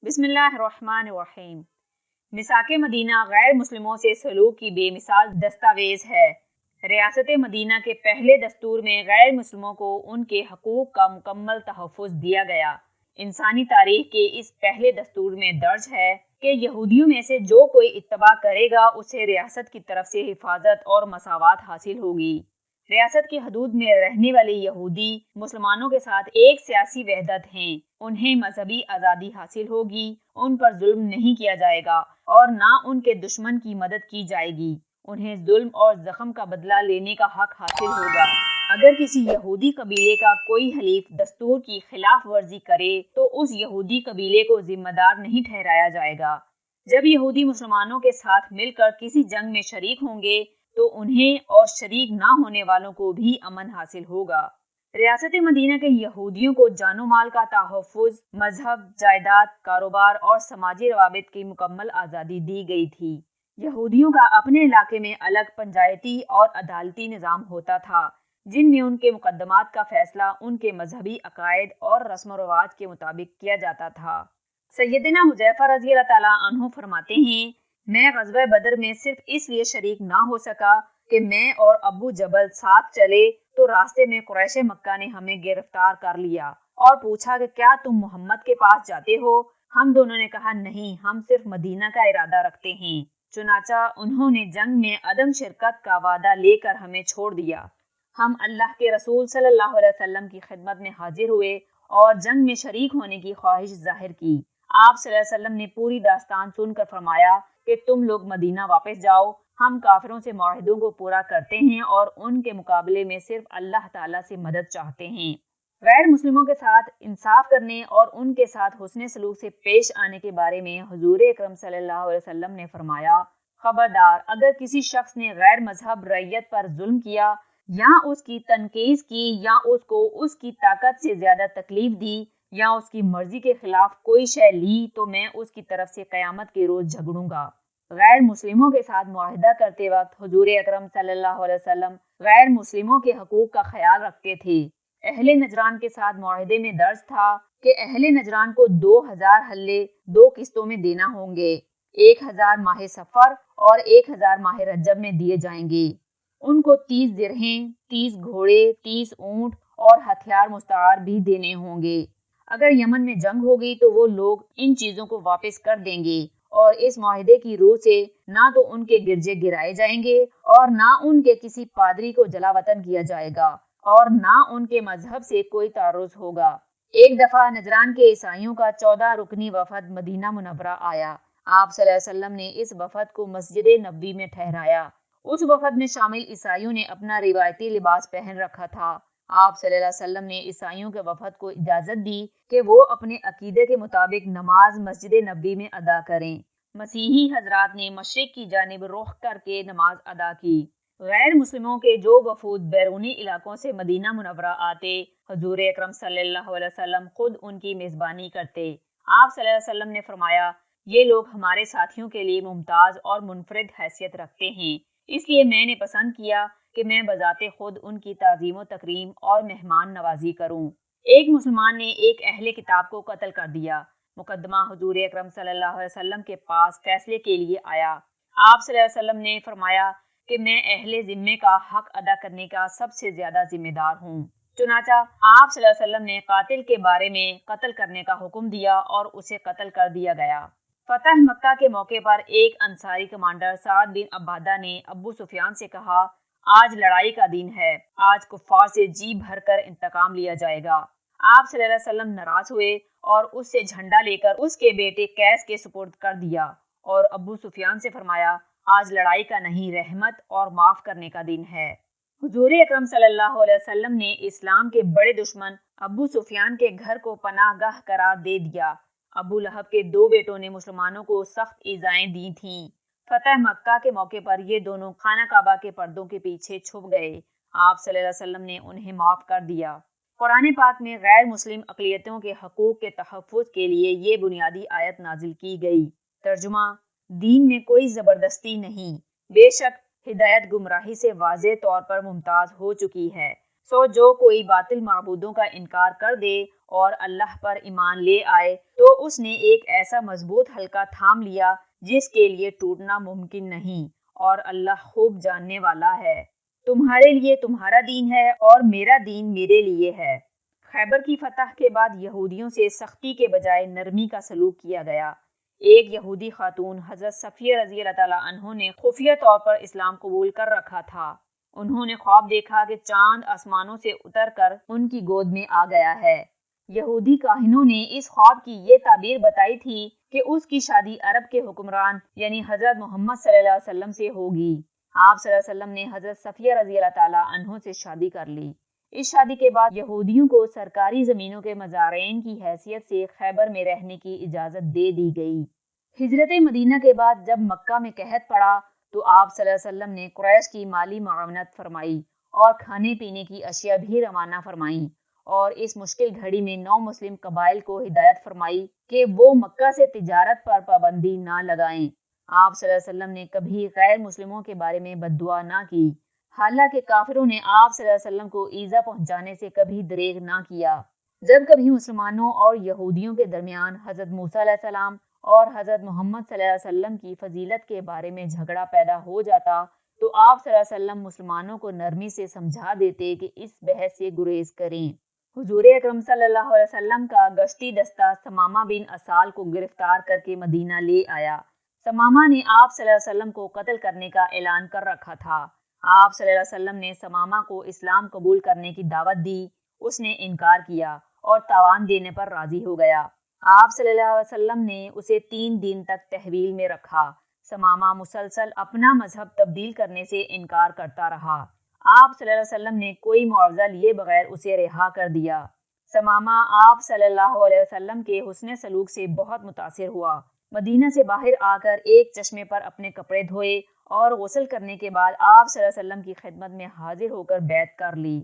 بسم اللہ الرحمن الرحیم۔ میثاق مدینہ غیر مسلموں سے سلوک کی بے مثال دستاویز ہے۔ ریاست مدینہ کے پہلے دستور میں غیر مسلموں کو ان کے حقوق کا مکمل تحفظ دیا گیا۔ انسانی تاریخ کے اس پہلے دستور میں درج ہے کہ یہودیوں میں سے جو کوئی اتباع کرے گا اسے ریاست کی طرف سے حفاظت اور مساوات حاصل ہوگی۔ ریاست کی حدود میں رہنے والے یہودی مسلمانوں کے ساتھ ایک سیاسی وحدت ہیں۔ انہیں مذہبی آزادی حاصل ہوگی، ان پر ظلم نہیں کیا جائے گا اور نہ ان کے دشمن کی مدد کی جائے گی۔ انہیں ظلم اور زخم کا بدلہ لینے کا حق حاصل ہوگا۔ اگر کسی یہودی قبیلے کا کوئی حلیف دستور کی خلاف ورزی کرے تو اس یہودی قبیلے کو ذمہ دار نہیں ٹھہرایا جائے گا۔ جب یہودی مسلمانوں کے ساتھ مل کر کسی جنگ میں شریک ہوں گے تو انہیں اور شریک نہ ہونے والوں کو بھی امن حاصل ہوگا۔ ریاست مدینہ کے یہودیوں کو جان و مال کا تحفظ، مذہب، جائیداد، کاروبار اور سماجی روابط کی مکمل آزادی دی گئی تھی۔ یہودیوں کا اپنے علاقے میں الگ پنچایتی اور عدالتی نظام ہوتا تھا، جن میں ان کے مقدمات کا فیصلہ ان کے مذہبی عقائد اور رسم و رواج کے مطابق کیا جاتا تھا۔ سیدنا حذیفہ رضی اللہ تعالیٰ عنہ فرماتے ہیں، میں غزوہ بدر میں صرف اس لیے شریک نہ ہو سکا کہ میں اور ابو جبل ساتھ چلے تو راستے میں قریش مکہ نے ہمیں گرفتار کر لیا اور پوچھا کہ کیا تم محمد کے پاس جاتے ہو؟ ہم دونوں نے کہا نہیں، ہم صرف مدینہ کا ارادہ رکھتے ہیں۔ چنانچہ انہوں نے جنگ میں عدم شرکت کا وعدہ لے کر ہمیں چھوڑ دیا۔ ہم اللہ کے رسول صلی اللہ علیہ وسلم کی خدمت میں حاضر ہوئے اور جنگ میں شریک ہونے کی خواہش ظاہر کی۔ آپ صلی اللہ علیہ وسلم نے پوری داستان سن کر فرمایا کہ تم لوگ مدینہ واپس جاؤ، ہم کافروں سے معاہدوں کو پورا کرتے ہیں اور ان کے مقابلے میں صرف اللہ تعالیٰ سے مدد چاہتے ہیں۔ غیر مسلموں کے ساتھ انصاف کرنے اور ان کے ساتھ حسن سلوک سے پیش آنے کے بارے میں حضور اکرم صلی اللہ علیہ وسلم نے فرمایا، خبردار اگر کسی شخص نے غیر مذہب رعیت پر ظلم کیا یا اس کی تنقید کی یا اس کو اس کی طاقت سے زیادہ تکلیف دی یا اس کی مرضی کے خلاف کوئی شے لی تو میں اس کی طرف سے قیامت کے روز جھگڑوں گا۔ غیر مسلموں کے ساتھ معاہدہ کرتے وقت حضور اکرم صلی اللہ علیہ وسلم غیر مسلموں کے حقوق کا خیال رکھتے تھے۔ اہل نجران کے ساتھ معاہدے میں درج تھا کہ اہل نجران کو 2000 حلے 2 قسطوں میں دینا ہوں گے، 1000 ماہ سفر اور 1000 ماہ رجب میں دیے جائیں گے۔ ان کو 30 درہیں، 30 گھوڑے، 30 اونٹ اور ہتھیار مستعار بھی دینے ہوں گے۔ اگر یمن میں جنگ ہوگی تو وہ لوگ ان چیزوں کو واپس کر دیں گے اور اس معاہدے کی روح سے نہ تو ان کے گرجے گرائے جائیں گے اور نہ ان کے کسی پادری کو جلا وطن کیا جائے گا اور نہ ان کے مذہب سے کوئی تعرض ہوگا۔ ایک دفعہ نجران کے عیسائیوں کا 14 رکنی وفد مدینہ منورہ آیا۔ آپ صلی اللہ علیہ وسلم نے اس وفد کو مسجد نبوی میں ٹھہرایا۔ اس وفد میں شامل عیسائیوں نے اپنا روایتی لباس پہن رکھا تھا۔ آپ صلی اللہ علیہ وسلم نے عیسائیوں کے وفد کو اجازت دی کہ وہ اپنے عقیدے کے مطابق نماز مسجد نبوی میں ادا کریں۔ مسیحی حضرات نے مشرق کی جانب رخ کر کے نماز ادا کی۔ غیر مسلموں کے جو وفود بیرونی علاقوں سے مدینہ منورہ آتے، حضور اکرم صلی اللہ علیہ وسلم خود ان کی میزبانی کرتے۔ آپ صلی اللہ علیہ وسلم نے فرمایا، یہ لوگ ہمارے ساتھیوں کے لیے ممتاز اور منفرد حیثیت رکھتے ہیں، اس لیے میں نے پسند کیا کہ میں بذات خود ان کی تعظیم و تکریم اور مہمان نوازی کروں۔ ایک مسلمان نے ایک اہل کتاب کو قتل کر دیا۔ مقدمہ حضور اکرم صلی اللہ علیہ وسلم کے پاس فیصلے کے لیے آیا۔ آپ صلی اللہ علیہ وسلم نے فرمایا کہ میں اہل ذمے کا حق ادا کرنے کا سب سے زیادہ ذمہ دار ہوں۔ چنانچہ آپ صلی اللہ علیہ وسلم نے قاتل کے بارے میں قتل کرنے کا حکم دیا اور اسے قتل کر دیا گیا۔ فتح مکہ کے موقع پر ایک انصاری کمانڈر سعد بن عبادہ نے ابو سفیان سے کہا، آج لڑائی کا دن ہے، آج کفار سے جی بھر کر انتقام لیا جائے گا۔ آپ صلی اللہ علیہ وسلم ناراض ہوئے اور اس سے جھنڈا لے کر اس کے بیٹے قیس کے سپرد کر دیا اور ابو سفیان سے فرمایا، آج لڑائی کا نہیں، رحمت اور معاف کرنے کا دن ہے۔ حضور اکرم صلی اللہ علیہ وسلم نے اسلام کے بڑے دشمن ابو سفیان کے گھر کو پناہ گاہ قرار دے دیا۔ ابو لہب کے 2 بیٹوں نے مسلمانوں کو سخت ایذائیں دی تھیں۔ فتح مکہ کے موقع پر یہ دونوں خانہ کعبہ کے پردوں کے پیچھے چھپ گئے۔ آپ صلی اللہ علیہ وسلم نے انہیں معاف کر دیا۔ قرآن پاک میں غیر مسلم اقلیتوں کے حقوق کے تحفظ کے لیے یہ بنیادی آیت نازل کی گئی۔ ترجمہ: دین میں کوئی زبردستی نہیں، بے شک ہدایت گمراہی سے واضح طور پر ممتاز ہو چکی ہے۔ سو جو کوئی باطل معبودوں کا انکار کر دے اور اللہ پر ایمان لے آئے تو اس نے ایک ایسا مضبوط حلقہ تھام لیا جس کے لیے ٹوٹنا ممکن نہیں، اور اللہ خوب جاننے والا ہے۔ تمہارے لیے تمہارا دین ہے اور میرا دین میرے لیے ہے۔ خیبر کی فتح کے بعد یہودیوں سے سختی کے بجائے نرمی کا سلوک کیا گیا۔ ایک یہودی خاتون حضرت صفیہ رضی اللہ تعالیٰ عنہ نے خفیہ طور پر اسلام قبول کر رکھا تھا۔ انہوں نے خواب دیکھا کہ چاند آسمانوں سے اتر کر ان کی گود میں آ گیا ہے۔ یہودی کاہنوں نے اس خواب کی یہ تعبیر بتائی تھی کہ اس کی شادی عرب کے حکمران یعنی حضرت محمد صلی اللہ علیہ وسلم سے ہوگی۔ آپ صلی اللہ علیہ وسلم نے حضرت صفیہ رضی اللہ تعالیٰ عنہ سے شادی کر لی۔ اس شادی کے بعد یہودیوں کو سرکاری زمینوں کے مزارعین کی حیثیت سے خیبر میں رہنے کی اجازت دے دی گئی۔ ہجرت مدینہ کے بعد جب مکہ میں قحط پڑا تو آپ صلی اللہ علیہ وسلم نے قریش کی مالی معاونت فرمائی اور کھانے پینے کی اشیاء بھی روانہ فرمائیں، اور اس مشکل گھڑی میں 9 مسلم قبائل کو ہدایت فرمائی کہ وہ مکہ سے تجارت پر پابندی نہ لگائیں۔ آپ صلی اللہ علیہ وسلم نے کبھی غیر مسلموں کے بارے میں بد دعا نہ کی، حالانکہ کافروں نے آپ صلی اللہ علیہ وسلم کو ایذا پہنچانے سے کبھی دریغ نہ کیا۔ جب کبھی مسلمانوں اور یہودیوں کے درمیان حضرت موسیٰ علیہ السلام اور حضرت محمد صلی اللہ علیہ وسلم کی فضیلت کے بارے میں جھگڑا پیدا ہو جاتا تو آپ صلی اللہ علیہ وسلم مسلمانوں کو نرمی سے سمجھا دیتے کہ اس بحث سے گریز کریں۔ حضور اکرم صلی اللہ علیہ وسلم کا گشتی دستہ ثمامہ بن اسال کو گرفتار کر کے مدینہ لے آیا۔ ثمامہ نے آپ صلی اللہ علیہ وسلم کو قتل کرنے کا اعلان کر رکھا تھا۔ آپ صلی اللہ علیہ وسلم نے ثمامہ کو اسلام قبول کرنے کی دعوت دی۔ اس نے انکار کیا اور تاوان دینے پر راضی ہو گیا۔ آپ صلی اللہ علیہ وسلم نے اسے 3 دن تک تحویل میں رکھا۔ ثمامہ مسلسل اپنا مذہب تبدیل کرنے سے انکار کرتا رہا۔ آپ صلی اللہ علیہ وسلم نے کوئی معاوضہ لیے بغیر اسے رہا کر دیا۔ ثمامہ آپ صلی اللہ علیہ وسلم کے حسن سلوک سے بہت متاثر ہوا۔ مدینہ سے باہر آ کر ایک چشمے پر اپنے کپڑے دھوئے اور غسل کرنے کے بعد آپ صلی اللہ علیہ وسلم کی خدمت میں حاضر ہو کر بیعت کر لی۔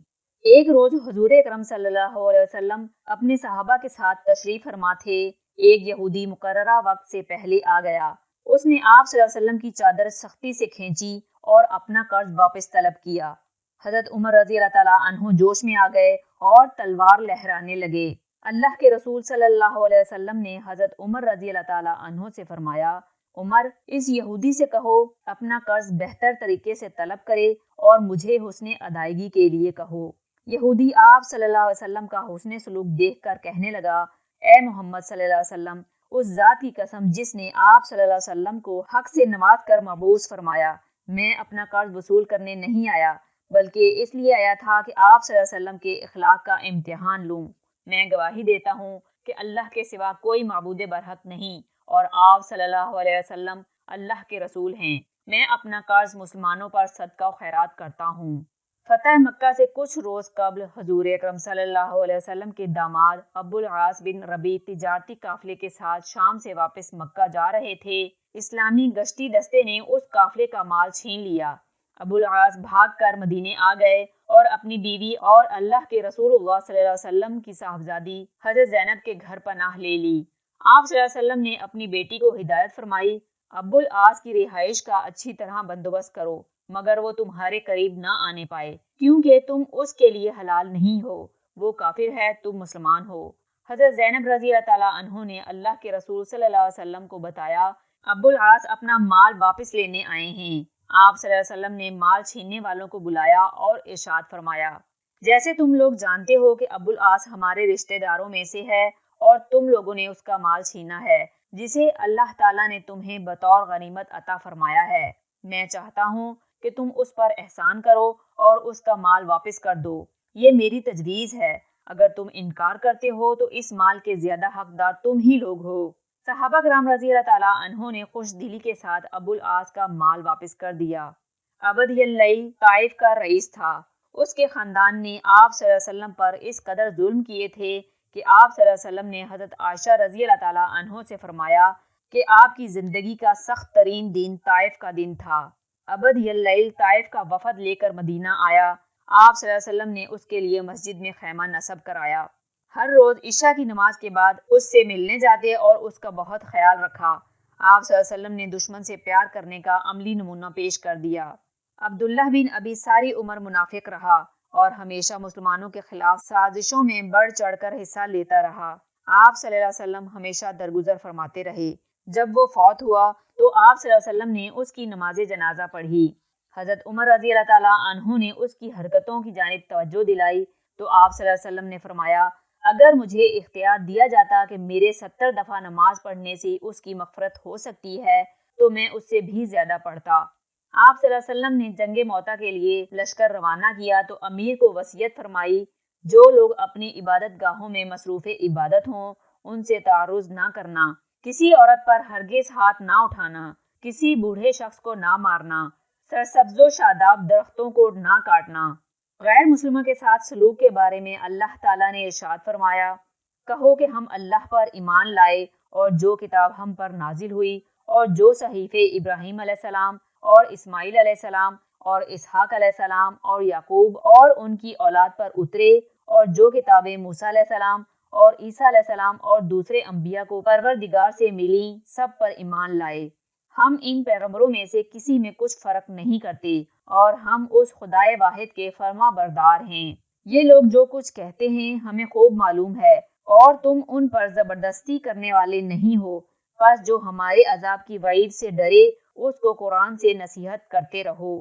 ایک روز حضور اکرم صلی اللہ علیہ وسلم اپنے صحابہ کے ساتھ تشریف فرما تھے۔ ایک یہودی مقررہ وقت سے پہلے آ گیا۔ اس نے آپ صلی اللہ علیہ وسلم کی چادر سختی سے کھینچی اور اپنا قرض واپس طلب کیا۔ حضرت عمر رضی اللہ تعالیٰ عنہ جوش میں آ گئے اور تلوار لہرانے لگے۔ اللہ کے رسول صلی اللہ علیہ وسلم نے حضرت عمر رضی اللہ تعالیٰ عنہ سے فرمایا، عمر، اس یہودی سے کہو اپنا قرض بہتر طریقے سے طلب کرے اور مجھے حسن ادائیگی کے لیے کہو۔ یہودی آپ صلی اللہ علیہ وسلم کا حسن سلوک دیکھ کر کہنے لگا، اے محمد صلی اللہ علیہ وسلم، اس ذات کی قسم جس نے آپ صلی اللہ علیہ وسلم کو حق سے نواز کر مبعوث فرمایا، میں اپنا قرض وصول کرنے نہیں آیا بلکہ اس لیے آیا تھا کہ آپ صلی اللہ علیہ وسلم کے اخلاق کا امتحان لوں۔ میں گواہی دیتا ہوں کہ اللہ کے سوا کوئی معبود برحق نہیں اور آپ صلی اللہ علیہ وسلم اللہ کے رسول ہیں۔ میں اپنا قرض مسلمانوں پر صدقہ و خیرات کرتا ہوں۔ فتح مکہ سے کچھ روز قبل حضور اکرم صلی اللہ علیہ وسلم کے داماد ابو العاص بن ربیع تجارتی قافلے کے ساتھ شام سے واپس مکہ جا رہے تھے۔ اسلامی گشتی دستے نے اس قافلے کا مال چھین لیا۔ ابو العاص بھاگ کر مدینے آ گئے اور اپنی بیوی اور اللہ کے رسول اللہ صلی اللہ علیہ وسلم کی صاحبزادی حضرت زینب کے گھر پناہ لے لی۔ آپ صلی اللہ علیہ وسلم نے اپنی بیٹی کو ہدایت فرمائی، ابو العاص کی رہائش کا اچھی طرح بندوبست کرو مگر وہ تمہارے قریب نہ آنے پائے، کیونکہ تم اس کے لیے حلال نہیں ہو، وہ کافر ہے، تم مسلمان ہو۔ حضرت زینب رضی اللہ تعالیٰ عنہ نے اللہ کے رسول صلی اللہ علیہ وسلم کو بتایا، ابو العاص اپنا مال واپس لینے آئے ہیں۔ آپ صلی اللہ علیہ وسلم نے مال چھیننے والوں کو بلایا اور ارشاد فرمایا، جیسے تم لوگ جانتے ہو کہ ابو العاص ہمارے رشتہ داروں میں سے ہے اور تم لوگوں نے اس کا مال چھینا ہے جسے اللہ تعالیٰ نے تمہیں بطور غنیمت عطا فرمایا ہے۔ میں چاہتا ہوں کہ تم اس پر احسان کرو اور اس کا مال واپس کر دو، یہ میری تجویز ہے۔ اگر تم انکار کرتے ہو تو اس مال کے زیادہ حقدار تم ہی لوگ ہو۔ صحابہ کرام رضی اللہ تعالیٰ عنہ نے خوش دلی کے ساتھ ابو العاص کا مال واپس کر دیا۔ عبد اللیل طائف کا رئیس تھا۔ اس کے خاندان نے آپ صلی اللہ علیہ وسلم پر اس قدر ظلم کیے تھے کہ آپ صلی اللہ علیہ وسلم نے حضرت عائشہ رضی اللہ تعالیٰ عنہ سے فرمایا کہ آپ کی زندگی کا سخت ترین دن طائف کا دن تھا۔ عبد اللیل طائف کا وفد لے کر مدینہ آیا۔ آپ صلی اللہ علیہ وسلم نے اس کے لیے مسجد میں خیمہ نصب کرایا۔ ہر روز عشاء کی نماز کے بعد اس سے ملنے جاتے اور اس کا بہت خیال رکھا۔ آپ صلی اللہ علیہ وسلم نے دشمن سے پیار کرنے کا عملی نمونہ پیش کر دیا۔ عبداللہ بن ابی ساری عمر منافق رہا اور ہمیشہ مسلمانوں کے خلاف سازشوں میں بڑھ چڑھ کر حصہ لیتا رہا۔ آپ صلی اللہ علیہ وسلم ہمیشہ درگزر فرماتے رہے۔ جب وہ فوت ہوا تو آپ صلی اللہ علیہ وسلم نے اس کی نماز جنازہ پڑھی۔ حضرت عمر رضی اللہ تعالیٰ عنہ نے اس کی حرکتوں کی جانب توجہ دلائی تو آپ صلی اللہ علیہ وسلم نے فرمایا، اگر مجھے اختیار دیا جاتا کہ میرے 70 دفعہ نماز پڑھنے سے اس کی مغفرت ہو سکتی ہے تو میں اس سے بھی زیادہ پڑھتا۔ آپ صلی اللہ علیہ وسلم نے جنگ موتا کے لیے لشکر روانہ کیا تو امیر کو وصیت فرمائی، جو لوگ اپنی عبادت گاہوں میں مصروف عبادت ہوں ان سے تعرض نہ کرنا، کسی عورت پر ہرگز ہاتھ نہ اٹھانا، کسی بوڑھے شخص کو نہ مارنا، سرسبز و شاداب درختوں کو نہ کاٹنا۔ غیر مسلموں کے ساتھ سلوک کے بارے میں اللہ تعالیٰ نے ارشاد فرمایا، کہو کہ ہم اللہ پر ایمان لائے اور جو کتاب ہم پر نازل ہوئی اور جو صحیفے ابراہیم علیہ السلام اور اسماعیل علیہ السلام اور اسحاق علیہ السلام اور یعقوب اور ان کی اولاد پر اترے اور جو کتابیں موسیٰ علیہ السلام اور عیسیٰ علیہ السلام اور دوسرے انبیاء کو پروردگار سے ملیں، سب پر ایمان لائے۔ ہم ان پیغمبروں میں سے کسی میں کچھ فرق نہیں کرتے اور ہم اس خدائے واحد کے فرما بردار ہیں۔ یہ لوگ جو کچھ کہتے ہیں ہمیں خوب معلوم ہے اور تم ان پر زبردستی کرنے والے نہیں ہو، پس جو ہمارے عذاب کی وعید سے ڈرے اس کو قرآن سے نصیحت کرتے رہو۔